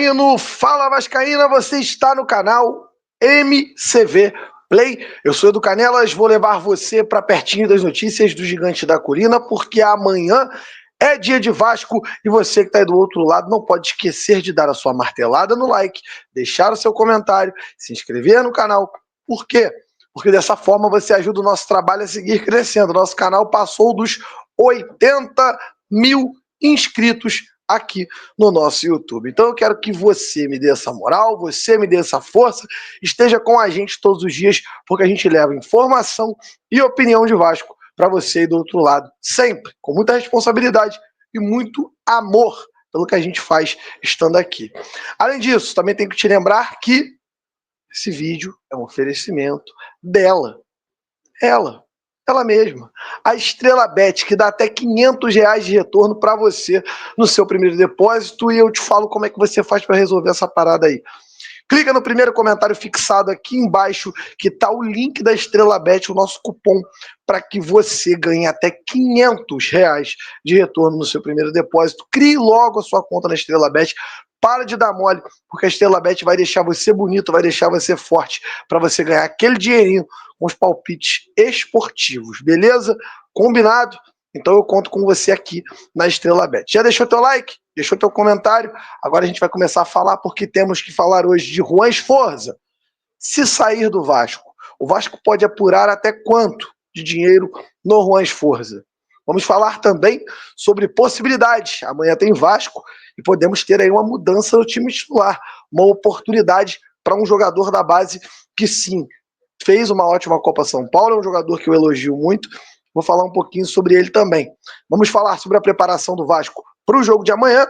Vascaíno, fala Vascaína, você está no canal MCV Play. Eu sou Edu Canelas, vou levar você para pertinho das notícias do Gigante da Colina, porque amanhã é dia de Vasco e você que está aí do outro lado não pode esquecer de dar a sua martelada no like, deixar o seu comentário, se inscrever no canal. Por quê? Porque dessa forma você ajuda o nosso trabalho a seguir crescendo. Nosso canal passou dos 80 mil inscritos aqui no nosso YouTube. Então eu quero que você me dê essa moral, você me dê essa força, esteja com a gente todos os dias, porque a gente leva informação e opinião de Vasco para você aí do outro lado, sempre, com muita responsabilidade e muito amor pelo que a gente faz estando aqui. Além disso, também tenho que te lembrar que esse vídeo é um oferecimento dela, ela mesma, a Estrela Bet, que dá até R$500 de retorno para você no seu primeiro depósito, e eu te falo como é que você faz para resolver essa parada aí. Clica no primeiro comentário fixado aqui embaixo, que tá o link da Estrela Bet, o nosso cupom, para que você ganhe até R$500 de retorno no seu primeiro depósito. Crie logo a sua conta na Estrela Bet. Para de dar mole, porque a Estrela Bet vai deixar você bonito, vai deixar você forte, para você ganhar aquele dinheirinho com os palpites esportivos, beleza? Combinado? Então eu conto com você aqui na Estrela Bet. Já deixou teu like? Deixou teu comentário? Agora a gente vai começar a falar, porque temos que falar hoje de Juan Esforza. Se sair do Vasco, o Vasco pode apurar até quanto de dinheiro no Juan Esforza? Vamos falar também sobre possibilidades. Amanhã tem Vasco e podemos ter aí uma mudança no time titular, uma oportunidade para um jogador da base que sim, fez uma ótima Copa São Paulo, é um jogador que eu elogio muito. Vou falar um pouquinho sobre ele também. Vamos falar sobre a preparação do Vasco para o jogo de amanhã,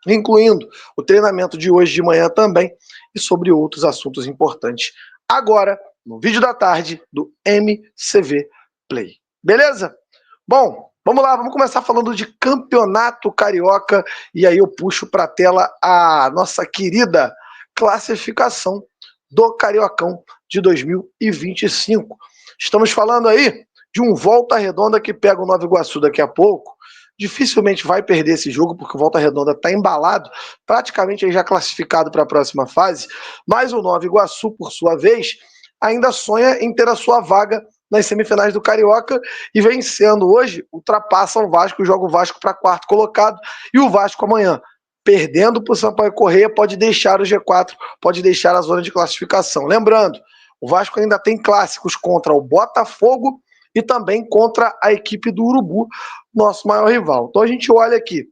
incluindo o treinamento de hoje de manhã também, e sobre outros assuntos importantes. Agora, no vídeo da tarde do MCV Play. Beleza? Bom, vamos lá, vamos começar falando de Campeonato Carioca, e aí eu puxo para a tela a nossa querida classificação do Cariocão de 2025. Estamos falando aí de um Volta Redonda que pega o Nova Iguaçu daqui a pouco. Dificilmente vai perder esse jogo, porque o Volta Redonda está embalado, praticamente aí já classificado para a próxima fase, mas o Nova Iguaçu, por sua vez, ainda sonha em ter a sua vaga nas semifinais do Carioca, e vencendo hoje, ultrapassa o Vasco, joga o Vasco para quarto colocado, e o Vasco amanhã, perdendo para o Sampaio Corrêa, pode deixar o G4, pode deixar a zona de classificação. Lembrando, o Vasco ainda tem clássicos contra o Botafogo e também contra a equipe do Urubu, nosso maior rival. Então a gente olha aqui,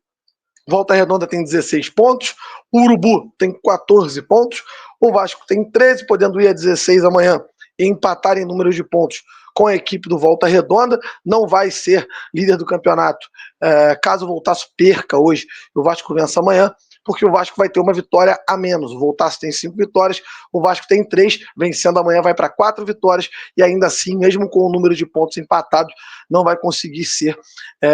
Volta Redonda tem 16 pontos, o Urubu tem 14 pontos, o Vasco tem 13, podendo ir a 16 amanhã e empatar em número de pontos com a equipe do Volta Redonda. Não vai ser líder do campeonato caso o Voltaço perca hoje e o Vasco vença amanhã, porque o Vasco vai ter uma vitória a menos. O Voltaço tem 5 vitórias, o Vasco tem 3, vencendo amanhã vai para 4 vitórias, e ainda assim, mesmo com o número de pontos empatados, não vai conseguir ser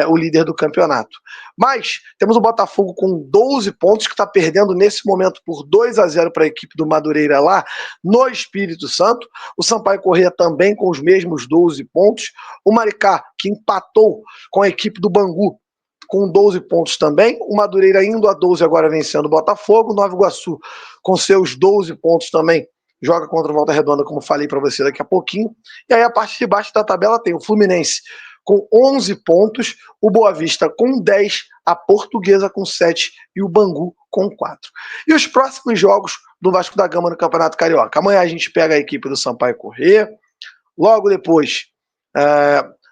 o líder do campeonato. Mas temos o Botafogo com 12 pontos, que está perdendo nesse momento por 2-0 para a equipe do Madureira lá no Espírito Santo. O Sampaio Corrêa também com os mesmos 12 pontos. O Maricá, que empatou com a equipe do Bangu, com 12 pontos também. O Madureira indo a 12 agora, vencendo o Botafogo. Nova Iguaçu com seus 12 pontos também joga contra o Volta Redonda, como falei para você daqui a pouquinho. E aí a parte de baixo da tabela tem o Fluminense com 11 pontos, o Boa Vista com 10, a Portuguesa com 7 e o Bangu com 4. E os próximos jogos do Vasco da Gama no Campeonato Carioca? Amanhã a gente pega a equipe do Sampaio Corrêa. Logo depois,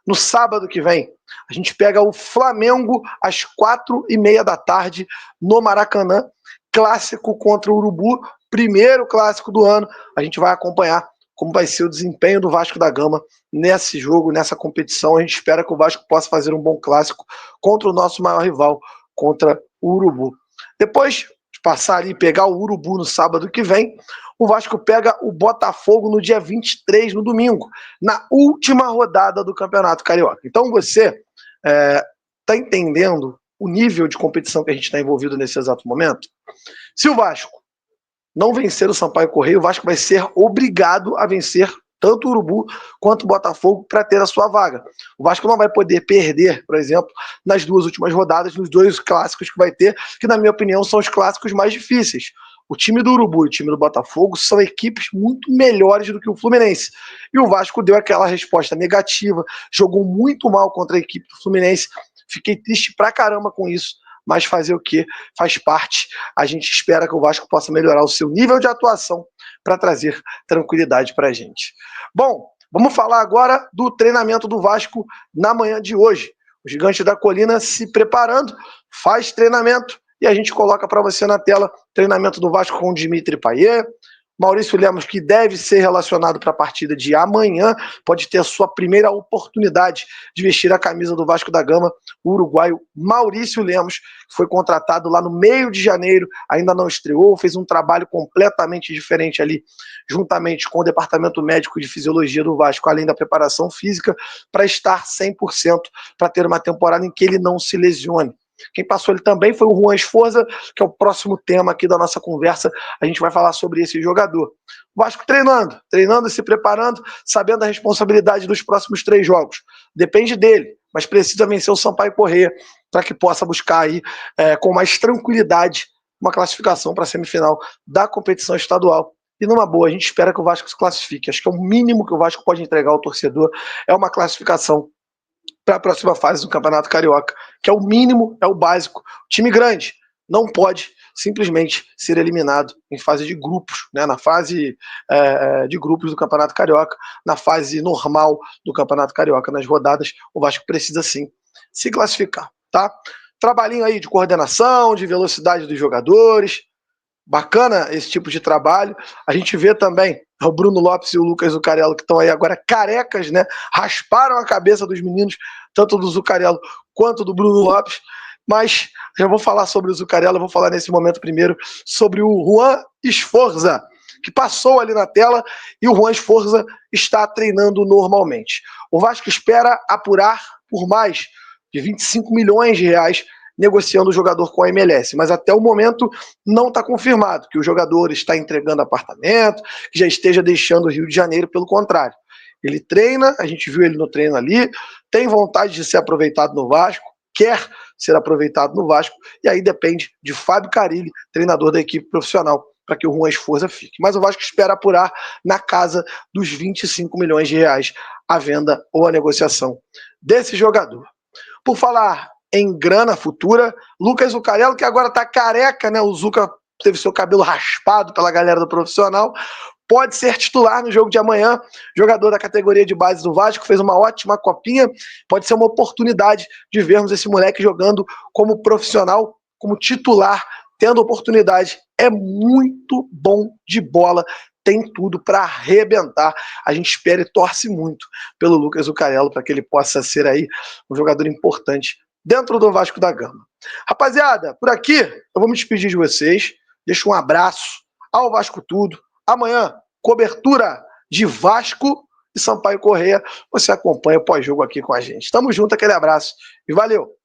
no sábado que vem, a gente pega o Flamengo às 4h30 da tarde no Maracanã, clássico contra o Urubu, primeiro clássico do ano. A gente vai acompanhar como vai ser o desempenho do Vasco da Gama nesse jogo, nessa competição. A gente espera que o Vasco possa fazer um bom clássico contra o nosso maior rival, contra o Urubu. Depois de passar ali e pegar o Urubu no sábado que vem, o Vasco pega o Botafogo no dia 23, no domingo, na última rodada do Campeonato Carioca. Então você está entendendo o nível de competição que a gente está envolvido nesse exato momento? Se o Vasco não vencer o Sampaio Corrêa, o Vasco vai ser obrigado a vencer tanto o Urubu quanto o Botafogo, para ter a sua vaga. O Vasco não vai poder perder, por exemplo, nas 2 últimas rodadas, nos 2 clássicos que vai ter, que na minha opinião são os clássicos mais difíceis. O time do Urubu e o time do Botafogo são equipes muito melhores do que o Fluminense. E o Vasco deu aquela resposta negativa, jogou muito mal contra a equipe do Fluminense. Fiquei triste pra caramba com isso, mas fazer o quê? Faz parte. A gente espera que o Vasco possa melhorar o seu nível de atuação para trazer tranquilidade para a gente. Bom, vamos falar agora do treinamento do Vasco na manhã de hoje. O Gigante da Colina se preparando, faz treinamento e a gente coloca para você na tela treinamento do Vasco com o Dimitri Payet, Maurício Lemos, que deve ser relacionado para a partida de amanhã, pode ter a sua primeira oportunidade de vestir a camisa do Vasco da Gama, o uruguaio Maurício Lemos, que foi contratado lá no meio de janeiro, ainda não estreou, fez um trabalho completamente diferente ali, juntamente com o departamento médico de fisiologia do Vasco, além da preparação física, para estar 100%, para ter uma temporada em que ele não se lesione. Quem passou ele também foi o Juan Esforza, que é o próximo tema aqui da nossa conversa. A gente vai falar sobre esse jogador. O Vasco treinando e se preparando, sabendo a responsabilidade dos próximos 3 jogos. Depende dele, mas precisa vencer o Sampaio Corrêa para que possa buscar aí com mais tranquilidade uma classificação para a semifinal da competição estadual. E numa boa, a gente espera que o Vasco se classifique. Acho que é o mínimo que o Vasco pode entregar ao torcedor, é uma classificação para a próxima fase do Campeonato Carioca, que é o mínimo, é o básico. Time grande não pode simplesmente ser eliminado em fase de grupos, né? Na fase de grupos do Campeonato Carioca, na fase normal do Campeonato Carioca, nas rodadas, o Vasco precisa sim se classificar, tá? Trabalhinho aí de coordenação, de velocidade dos jogadores, bacana esse tipo de trabalho. A gente vê também o Bruno Lopes e o Lucas Zucarello, que estão aí agora carecas, né? Rasparam a cabeça dos meninos, tanto do Zucarello quanto do Bruno Lopes. Mas já vou falar sobre o Zucarello, eu vou falar nesse momento primeiro sobre o Juan Esforza, que passou ali na tela, e o Juan Esforza está treinando normalmente. O Vasco espera apurar por mais de 25 milhões de reais negociando o jogador com a MLS, mas até o momento não está confirmado que o jogador está entregando apartamento, que já esteja deixando o Rio de Janeiro, pelo contrário. Ele treina, a gente viu ele no treino ali, tem vontade de ser aproveitado no Vasco, quer ser aproveitado no Vasco, e aí depende de Fábio Carille, treinador da equipe profissional, para que o Juan Esforza fique. Mas o Vasco espera apurar na casa dos 25 milhões de reais a venda ou a negociação desse jogador. Por falar em grana futura, Lucas Zucarello, que agora tá careca, né? O Zuca teve seu cabelo raspado pela galera do profissional, pode ser titular no jogo de amanhã. Jogador da categoria de base do Vasco, fez uma ótima copinha, pode ser uma oportunidade de vermos esse moleque jogando como profissional, como titular, tendo oportunidade. É muito bom de bola, tem tudo para arrebentar. A gente espera e torce muito pelo Lucas Zucarello para que ele possa ser aí um jogador importante dentro do Vasco da Gama. Rapaziada, por aqui eu vou me despedir de vocês. Deixo um abraço ao Vasco Tudo. Amanhã, cobertura de Vasco e Sampaio Corrêa. Você acompanha o pós-jogo aqui com a gente. Tamo junto, aquele abraço e valeu!